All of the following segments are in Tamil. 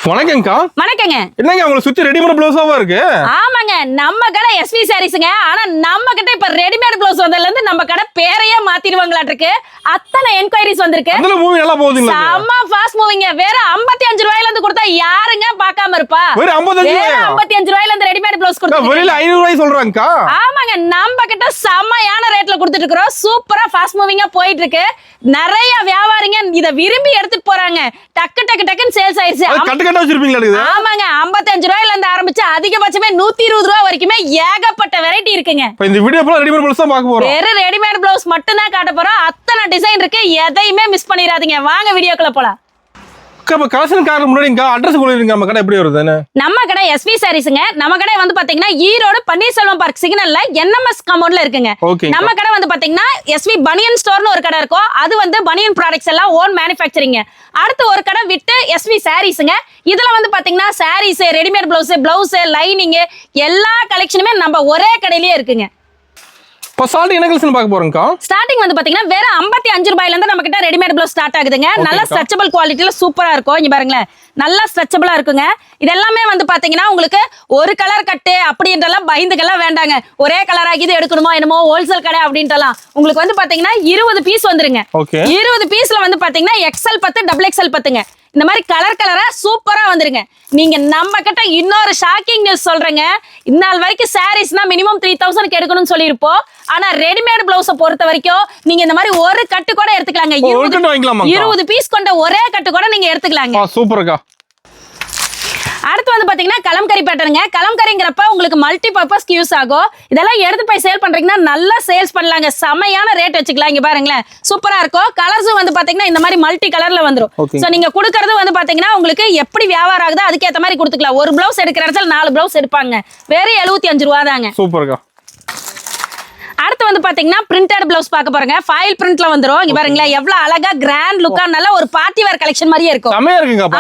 வணக்கம்க்கா. வணக்கங்க. என்னங்க உங்களை சுத்தி ரெடிமேட் ப்ளவுஸாவா இருக்கு? ஆமாங்க, நம்ம கடை எஸ்வி சாரீஸ்ங்க. ஆனா நம்ம கிட்ட இப்ப ரெடிமேட் ப்ளவுஸ் வந்ததுல இருந்து நம்ம கடை பேரையே மாத்திடுவாங்களாட்டு இருக்கு. அத்தனை என்கொயரிஸ் வந்திருக்கு. அதுல மூவி நல்லா போகுதுங்களா? செம்ம ஃபாஸ்ட் மூவிங்க. வேற 55 ரூபாயில இருந்து கொடுத்தா யாருங்க பார்க்காம இருப்பா? வேற 55 ரூபாயில இருந்து ரெடிமேட் ப்ளவுஸ் கொடுத்தா வெளியில 500 ரூபாய் சொல்றாங்கக்கா. ஆமாங்க, நம்ம கிட்ட செம்மையான ரேட்ல கொடுத்துட்டு இருக்கோம். சூப்பரா ஃபாஸ்ட் மூவிங்கா போயிட்டு இருக்கு. நிறைய வியாபாரிங்க இத விரும்பி எடுத்துட்டு போறாங்க. டக்கு டக்கு டக்குன்னு சேல்ஸ் ஆயிருச்சு. கட்டு கட்ட வச்சிருப்பீங்களா இது? ஆமாங்க, 55 ரூபாயில இருந்து ஆரம்பிச்சு அதிகபட்சமே 120 ரூபாய் வரைக்குமே ஏகப்பட்ட வெரைட்டி இருக்குங்க. இப்ப இந்த வீடியோ ஃபுல்லா ரெடிமேட் ப்ளவுஸ் தான் பார்க்க போறோம். வேற ரெடிமேட் ப்ளவுஸ் மட்டும் தான் காட்ட போறோம். அத்தனை டிசைன் இருக்கு, எதையுமே மிஸ் பண்ணிராதீங்க. வாங்க வீடியோக்குள்ள போலாம். இப்ப கலெக்ஷன் கார்டு முன்னாடிங்க அட்ரஸ் சொல்லிருங்க. நம்ம கடை எப்படி வருதுன்னு? நம்ம கடை எஸ்வி சாரீஸ்ங்க. நம்ம கடை வந்து பாத்தீங்கன்னா ஈரோடு பன்னீர்செல்வம் பார்க் சிக்னல்ல என்எம்எஸ் காம்பவுண்ட்ல இருக்குங்க. நம்ம கடை வந்து பாத்தீங்கன்னா எஸ்வி பனியன் ஸ்டோர்னு ஒரு கடை இருக்கும். அது வந்து பனியன் ப்ராடக்ட்ஸ் எல்லாம் ஓன் மேனுஃபேக்சரிங். அடுத்து ஒரு கடை விட்டு எஸ்வி சாரீஸ்ங்க. இதுல வந்து பாத்தீங்கன்னா சாரீஸ், ரெடிமேட் பிளவுஸ், லைனிங் எல்லா கலெக்ஷனுமே நம்ம ஒரே கடையிலேயே இருக்குங்க. இப்ப ஸ்டார்டிங் என்ன கலெக்ஷன் பார்க்க போறோம்க்கா? ஸ்டார்டிங் வந்து பாத்தீங்கன்னா வேற 55 ரூபாயில இருந்து நம்ம கிட்ட ரெடிமேட் ப்ளவுஸ் ஸ்டார்ட் ஆகுதுங்க. நல்ல ஸ்ட்ரெச்சபிள் குவாலிட்டில சூப்பரா இருக்கும். இங்க பாருங்களேன், நல்லா ஸ்ட்ரெச்சபிளா இருக்குங்க. இது எல்லாமே வந்து பாத்தீங்கன்னா உங்களுக்கு ஒரு கலர் கட்டு அப்படின்றலாம் பயந்துக்கெல்லாம் வேண்டாங்க. ஒரே கலர் ஆகி இது எடுக்கணுமோ என்னமோ ஹோல்சேல் கடை அப்படின்றலாம் உங்களுக்கு வந்து பாத்தீங்கன்னா 20 பீஸ் வந்துருங்க. 20 பீஸ்ல வந்து பாத்தீங்கன்னா XL 10 XXL 10ங்க. இந்த மாதிரி கலர் கலரா சூப்பரா வந்துருங்க. நீங்க நம்ம கிட்ட இன்னொரு ஷாக்கிங் நியூஸ் சொல்றேங்க. இந்நாள் வரைக்கும் சாரீஸ்னா மினிமம் 3000க்கு எடுக்கணும்னு சொல்லியிருப்போம். ஆனா ரெடிமேட் பிளவுஸை பொறுத்த வரைக்கும் நீங்க இந்த மாதிரி ஒரு கட்டு கூட எடுத்துக்கலாங்க. 20 பீஸ் கொண்ட ஒரே கட்டு கூட நீங்க எடுத்துக்கலாங்க. சூப்பர்க்கா. அடுத்து வந்து பாத்தீங்கன்னா கலம்கரி பேட்டர்னுங்க. கலம்கரிங்கிறப்ப உங்களுக்கு மல்டி பர்பஸ்க்கு யூஸ் ஆகும். இதெல்லாம் எடுத்து போய் சேல் பண்றீங்கன்னா நல்லா சேல்ஸ் பண்ணலாங்க. செமையான ரேட் வச்சுக்கலாம். இங்க பாருங்களேன், சூப்பரா இருக்கும். கலர்ஸும் வந்து பாத்தீங்கன்னா இந்த மாதிரி மல்டி கலர்ல வந்துரும். சோ நீங்க கொடுக்கறது வந்து பாத்தீங்கன்னா உங்களுக்கு எப்படி வியாபாரம் ஆகுதோ அதுக்கு ஏத்த மாதிரி கொடுத்துக்கலாம். ஒரு பிளவுஸ் எடுக்கிற இடத்துல 4 பிளவுஸ் எடுப்பாங்க. வேற 75 ரூபா தாங்க. சூப்பர்க்கா. அடுத்து வந்து பாத்தீங்கன்னா பிரிண்டட் பிளவுஸ் பார்க்க போறங்க. ஃபாயில் பிரிண்ட்ல வந்துரும். இங்க பாருங்களேன், எவ்வளவு அழகா கிராண்ட் லுக்கா நல்ல ஒரு பார்ட்டி வேர் கலெக்ஷன் மாதிரியே இருக்கும்.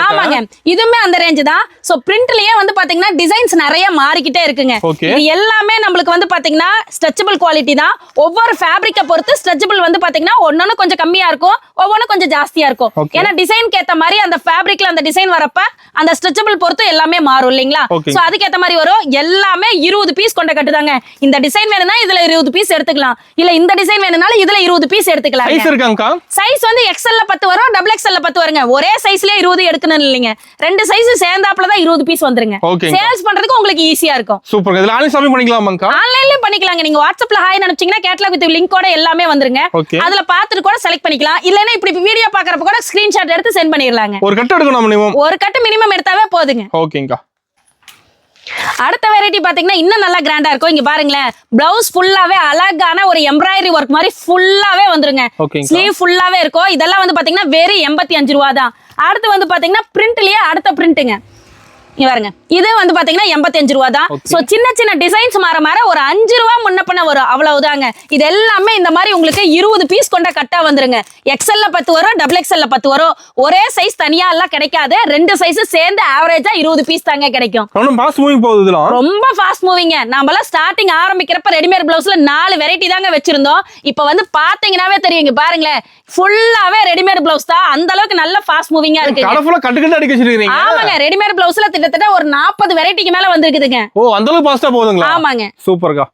ஆமாங்க, இதுமே அந்த ரேஞ்ச் தான். சோ பிரிண்ட்லயே வந்து பாத்தீங்கன்னா டிசைன்ஸ் நிறைய மாறிக்கிட்டே இருக்குங்க. இது எல்லாமே நம்மளுக்கு வந்து பாத்தீங்கன்னா ஸ்ட்ரெச்சபிள் குவாலிட்டி தான். ஒவ்வொரு ஃபேப்ரிக்கை பொறுத்து ஸ்ட்ரெச்சபிள் வந்து பாத்தீங்கன்னா ஒன்னொன்னு கொஞ்சம் கம்மியா இருக்கும், ஒவ்வொன்னு கொஞ்சம் ஜாஸ்தியா இருக்கும். ஏன்னா டிசைனுக்கு ஏத்த மாதிரி அந்த ஃபேப்ரிக்ல அந்த டிசைன் வரப்ப அந்த ஸ்ட்ரெச்சபிள் பொறுத்து எல்லாமே மாறும் இல்லைங்களா? சோ அதுக்கு ஏத்த மாதிரி வரும். எல்லாமே 20 பீஸ் கொண்ட கட்டுதாங்க. இந்த டிசைன் வேணும்னா இதுல 20 பீஸ் எடுத்துக்கலாம். இல்ல இந்த டிசைன் வேணும்னாலும் இதுல 20 பீஸ் எடுத்துக்கலாம். சைஸ் இருக்காங்கா? சைஸ் வந்து XL 10 வரும், XXL 10 வருங்க. ஒரே சைஸ்லயே 20 எடுக்கணும் இல்லைங்க. ரெண்டு சைஸ் சேர்ந்தாப்ல தான் 20 பீஸ் வந்துருங்க. சேல்ஸ் பண்றதுக்கு உங்களுக்கு ஈஸியா இருக்கும். சூப்பர். இதுல ஆன்லைன் ஷாப்பிங் பண்ணிக்கலாமாங்கா? ஆன்லைன்லயே பண்ணிக்கலாங்க. நீங்க வாட்ஸ்அப்ல ஹாய் அனுப்பிச்சீங்கன்னா கேட்டலாக் வித் லிங்கோட எல்லாமே வந்துருங்க. அதுல பார்த்துட்டு கூட செலக்ட் பண்ணிக்கலாம். இல்லனா இப்படி வீடியோ பார்க்கறப்ப கூட ஸ்கிரீன்ஷாட் எடுத்து சென்ட் பண்ணிரலாங்க. ஒரு கட்டு எடுக்கணும் மினிமம். ஒரு கட்டு மினிமம் எடுத்தாவே போதுங்க. ஓகேங்கா. அடுத்த வெரைட்டி பாத்தீங்கன்னா இன்னும் நல்லா கிராண்டா இருக்கும். இங்க பாருங்களேன், பிளவுஸ் ஃபுல்லாவே அழகான ஒரு எம்ப்ராய்டரி ஒர்க் மாதிரி ஃபுல்லாவே வந்துருங்க. ஸ்லீவ் ஃபுல்லாவே இருக்கும். இதெல்லாம் வந்து பாத்தீங்கன்னா வெறும் 85 ரூபா தான். அடுத்து வந்து பாத்தீங்கன்னா பிரிண்ட்லயே அடுத்த பிரிண்ட்டுங்க. இங்க பாருங்க, இது வந்து பாத்தீங்கன்னா 85 ரூபா தான். சோ சின்ன சின்ன டிசைன்ஸ் மாற ஒரு 5 ரூபா முன்ன பண்ண வரும், அவ்வளவுதாங்க. இது எல்லாமே இந்த மாதிரி உங்களுக்கு 20 பீஸ் கொண்ட கட்டா வந்துருங்க. XL 10 வரும், XXL 10 வரும். ஒரே சைஸ் தனியா எல்லாம் கிடைக்காது. ரெண்டு சைஸ் சேர்ந்து ஆவரேஜா 20 பீஸ் தாங்க கிடைக்கும். ரொம்ப ஃபாஸ்ட் மூவிங்க. நாம ஸ்டார்டிங் ஆரம்பிக்கிறப்ப ரெடிமேட் பிளவுஸ்ல 4 வெரைட்டி தாங்க வச்சிருந்தோம். இப்ப வந்து பாத்தீங்கன்னாவே தெரியும். இங்க பாருங்களேன், ஃபுல்லாவே ரெடிமேட் பிளவுஸ் தான். அந்த அளவுக்கு நல்ல ஃபாஸ்ட் மூவிங்கா இருக்கு. ஆமாங்க, ரெடிமேட் பிளவுஸ்ல கிட்டத்தட்ட ஒரு 40 வெரைட்டிக்கு மேல வந்திருக்குதுங்க. ஓ, அந்த அளவுக்கு ஃபாஸ்டா போகுதுங்களா? ஆமாங்க, சூப்பர்க்கா.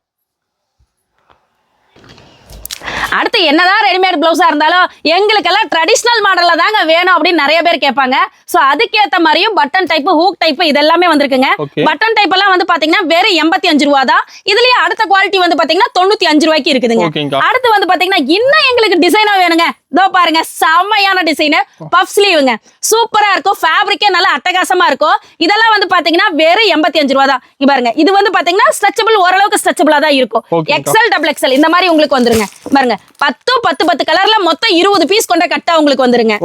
அடுத்து என்னதான் ரெடிமேட் பிளவுஸா இருந்தாலும் எங்களுக்கெல்லாம் ட்ரெடிஷனல் மாடல்ல தாங்க வேணும் அப்படின்னு நிறைய பேர் கேட்பாங்க. சோ அதுக்கேத்த மாதிரியும் பட்டன் டைப், ஹூக் டைப் இதெல்லாமே வந்திருக்குங்க. பட்டன் டைப் எல்லாம் வந்து பாத்தீங்கன்னா வெறும் 85 ரூபா தான். இதுலயே அடுத்த குவாலிட்டி வந்து பாத்தீங்கன்னா 95 ரூபாய்க்கு இருக்குதுங்க. அடுத்து வந்து பாத்தீங்கன்னா இன்னும் எங்களுக்கு டிசைனா வேணுங்க. இதோ பாருங்க, செமையான டிசைன் பஃப் ஸ்லீவுங்க. சூப்பரா இருக்கும். ஃபேப்ரிக்கே நல்லா அட்டகாசமா இருக்கும். இதெல்லாம் வந்து பாத்தீங்கன்னா வெறும் 85 ரூபா தான். இங்க பாருங்க, இது வந்து பாத்தீங்கன்னா ஸ்ட்ரெச்சபிள், ஓரளவுக்கு ஸ்ட்ரெச்சபிளா தான் இருக்கும். XL XXL இந்த மாதிரி உங்களுக்கு வந்துருங்க. பாருங்க, 10 கலர்ல மொத்தம் 20 பீஸ் கொண்ட கட்டா உங்களுக்கு வந்துருங்க.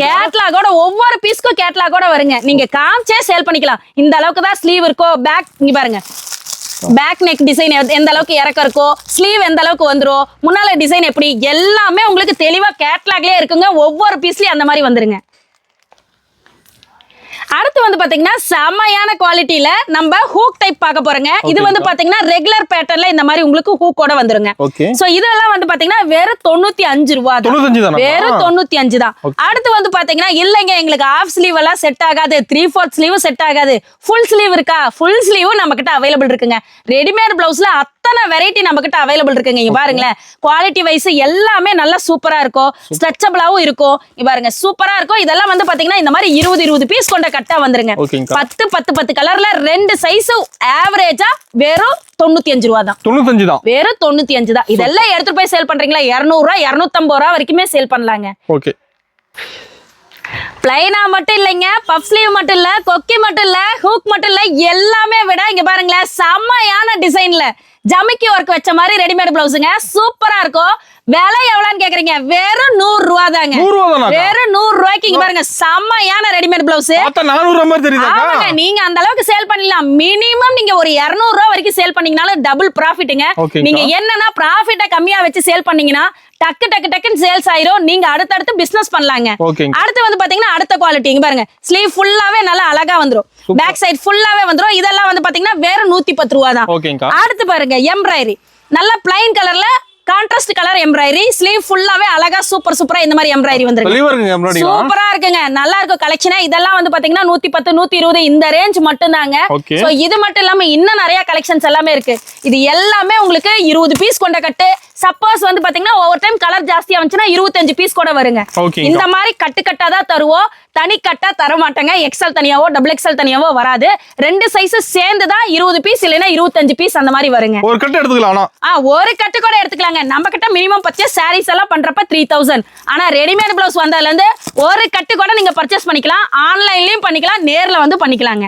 கேட்லாகோட ஒவ்வொரு பீஸ்க்கும் கேட்லாகோட வருங்க. நீங்க காமிச்சே சேல் பண்ணிக்கலாம். இந்த அளவுக்கு தான் ஸ்லீவ் இருக்கும். பேக் இங்க பாருங்க, பேக் நெக் டிசைன் எந்த அளவுக்கு இறக்கம் இருக்கோ, ஸ்லீவ் எந்த அளவுக்கு வந்துரும், முன்னால டிசைன் எப்படி, எல்லாமே உங்களுக்கு தெளிவா கேட்லாக்லயே இருக்குங்க. ஒவ்வொரு பீஸ்லயும் அந்த மாதிரி வந்துருங்க. அடுத்து வந்து வந்து பாத்தீங்கன்னா செமையான குவாலிட்டில நம்ம ஹூக் டைப் பார்க்க போறோங்க. இது வந்து பாத்தீங்கன்னா ரெகுலர் பேட்டர்ன்ல இந்த மாதிரி உங்களுக்கு ஹூக்கோட வந்துருங்க. சோ இதெல்லாம் வந்து பாத்தீங்கன்னா வெறும் 95 ரூபாய் தான். வெறும் 95 தான். அடுத்து வந்து பாத்தீங்கன்னா இல்லங்க எங்களுக்கு ஹாஃப் ஸ்லீவ் எல்லாம் செட் ஆகாது, 3/4 ஸ்லீவ் செட் ஆகாது, ஃபுல் ஸ்லீவ் இருக்கா? ஃபுல் ஸ்லீவ் நம்ம கிட்ட அவைலபிள் இருக்குங்க. ரெடிமேட் பிளவுஸ்ல அத்தனை வெரைட்டி நம்ம கிட்ட அவைலபிள் இருக்குங்க. இங்க பாருங்களேன், குவாலிட்டி வைஸ் எல்லாமே நல்லா சூப்பரா இருக்கும், ஸ்ட்ரெச்சபிளாவும் இருக்கும். இங்க பாருங்க சூப்பரா இருக்கும். இதெல்லாம் வந்து பாத்தீங்கன்னா இந்த மாதிரி 20 பீஸ் கொண்ட கட்டா வந்துருங்க. 10 கலர்ல 2 சைஸ் ஆவரேஜா வெறும் 95 ரூபாய் தான். 95 தான். வெறும் 95 தான். இதெல்லாம் எடுத்துட்டு போய் சேல் பண்றீங்களா 200 ரூபாய் 250 ரூபாய் வரைக்குமே சேல் பண்ணலாங்க. ஓகே. பிளைனா மட்டும் இல்லைங்க, பஃப் ஸ்லீவ் மட்டும் இல்ல, கொக்கி மட்டும் இல்ல, ஹூக் மட்டும் இல்ல, எல்லாமே விட இங்க பாருங்களேன் செம்மையான டிசைன்ல ஜமிக்கி ஒர்க் வச்ச மாதிரி ரெடிமேட் பிளவுஸுங்க. சூப்பரா இருக்கும். விலை எவ்வளவுன்னு கேக்குறீங்க? வெறும் 100 ரூபாய் தாங்க. வெறும் 100 ரூபாய்க்கு இங்க பாருங்க செம்மையான ரெடிமேட் பிளவுஸ். 400 மாதிரி தெரியுது. ஆமாங்க, நீங்க அந்த அளவுக்கு சேல் பண்ணலாம். மினிமம் நீங்க ஒரு 200 ரூபாய் வரைக்கும் சேல் பண்ணீங்கனால டபுள் ப்ராஃபிட்டுங்க. நீங்க என்னன்னா ப்ராஃபிட்ட கம்மியா வச்சு சேல் பண்ணீங்கன்னா டக்குன்னு சேல்ஸ் ஆயிரும். நீங்க அடுத்தடுத்து பிசினஸ் பண்ணலாங்க. அடுத்து வந்து பாத்தீங்கன்னா அடுத்த குவாலிட்டி இங்க பாருங்க, ஸ்லீவ் ஃபுல்லாவே நல்லா அழகா வந்துரும், பேக் சைடு ஃபுல்லாவே வந்துரும். இதெல்லாம் வந்து பாத்தீங்கன்னா வெறும் 110 ரூபாய் தான். அடுத்து பாருங்க எம்ப்ராய்டரி, நல்ல பிளைன் கலர்ல கான்ட்ராஸ்ட் கலர் எம்ப்ராய்டரி, ஸ்லீவ் ஃபுல்லாவே அழகா சூப்பரா இந்த மாதிரி எம்ப்ராய்டரி வந்துருக்கு. சூப்பரா இருக்குங்க, நல்லா இருக்கும் கலெக்ஷன். இதெல்லாம் வந்து பாத்தீங்கன்னா 110 120 இந்த ரேஞ்ச் மட்டும் தாங்க. சோ இது மட்டும் இல்லாம இன்னும் நிறைய கலெக்ஷன்ஸ் எல்லாமே இருக்கு. இது எல்லாமே உங்களுக்கு 20 பீஸ் கொண்ட கட்டு. சப்போஸ் வந்து பாத்தீங்கன்னா ஒவ்வொரு டைம் கலர் ஜாஸ்தியா வந்துச்சுன்னா 25 பீஸ் கூட வருங்க. இந்த மாதிரி கட்டா தான் தருவோம், தனி கட்டா தர மாட்டாங்க. எக்ஸ்எல் தனியாவோ டபுள் எக்ஸ்எல் தனியாவோ வராது. 2 சைஸ் சேர்ந்து தான் 20 பீஸ் இல்லைன்னா 25 பீஸ் அந்த மாதிரி வருங்க. ஒரு கட்டு எடுத்துக்கலாம். ஒரு கட்டு கூட எடுத்துக்கலாங்க. நம்ம கிட்ட மினிமம் பர்ச்சேஸ் சாரீஸ் எல்லாம் பண்றப்ப 3000. ஆனா ரெடிமேட் பிளவுஸ் வந்ததுல இருந்து ஒரு கட்டு கூட நீங்க பர்ச்சேஸ் பண்ணிக்கலாம். ஆன்லைன்லயும் பண்ணிக்கலாம், நேர்ல வந்து பண்ணிக்கலாங்க.